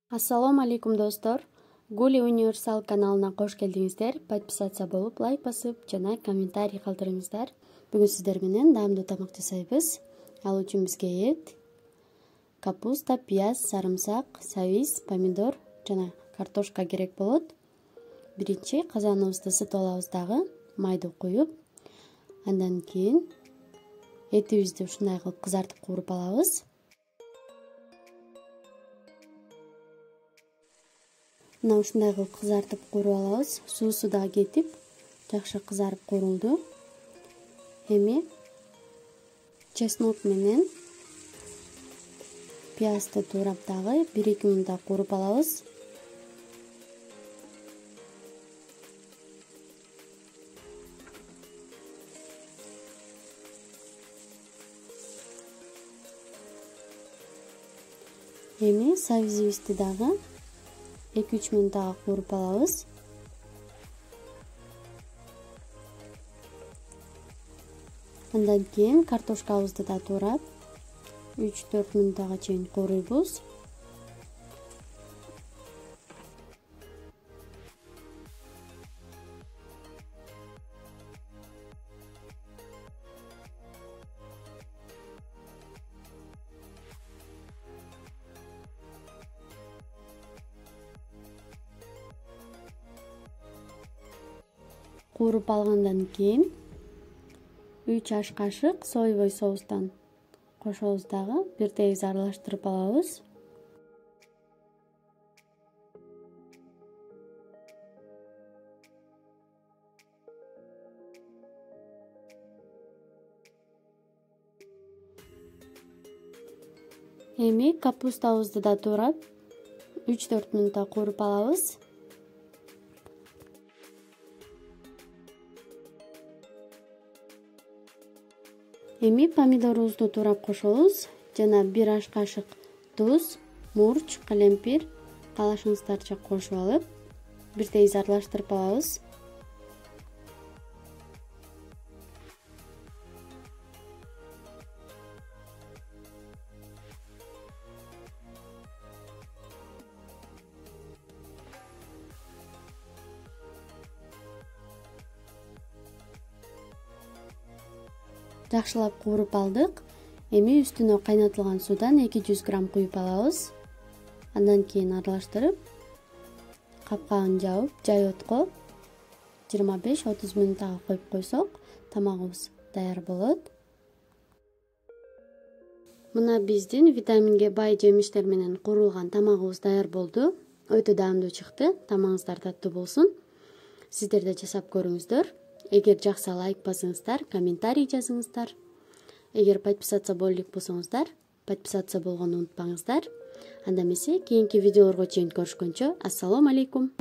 Ассаламу алейкум достор. Гули Универсал каналына кош келдиңиздер. Подписаться болуп, лайк басып, жана комментарий калтырыңыздар. Бүгүн сиздер менен даамдуу тамак жасайбыз. Ал үчүн бизге эт, капуста, пияз, сарымсак, сабиз, помидор жана картошка керек болот. Биринчи казаныбызды ысытып алабыз дагы, майды куюп, андан кийин этибизди ушундай кылып кызартып кууруп алабыз. Мына ушундай кылып кызартып кууруп алабыз. Суусу да кетип, жакшы кызарып куурулду. Эми чеснок менен пиязды туурап дагы 1-2 мүнөт кууруп алабыз. Эми сабизибизди дагы 2-3 мүнөт кууруп алабыз. Андан кийин картошкабызды да туурап 3-4 мүнөткө чейин кууруйбуз. Кууруп алгандан кийин 3 аш кашык соевый соустан кошобуз дагы, бир тегиз аралаштырып алабыз. Эми капустабызды да туурап 3-4 мүнөт кууруп алабыз. Эми помидорубузду туурап кошобуз жана 1 аш кашык туз, мурч, калемпир каалашыңыздарча кошуп алып, бир тегиз аралаштырып алабыз. Жакшылап кууруп алдык. Эми үстүнө кайнатылган суудан 200 грамм куюп алабыз. Андан кийин аралаштырып, капкагын жаап, жай отко 25-30 мүнөт коюп койсок, тамагыбыз даяр болот. Мына биздин витаминге бай жемиштер менен куурулган тамагыбыз даяр болду. Өтө даамдуу чыкты. Тамагыңыздар таттуу болсун. Сиздер да жасап көрүңүздөр. Эгер жакса лайк басыңыздар, комментарий жазыңыздар. Эгер подписаться боло элек болсоңуздар, подписаться болгону унутпаңыздар. Анда эмесе кийинки видеолорго чейин көрүшкөнчө, ассаламу алейкум.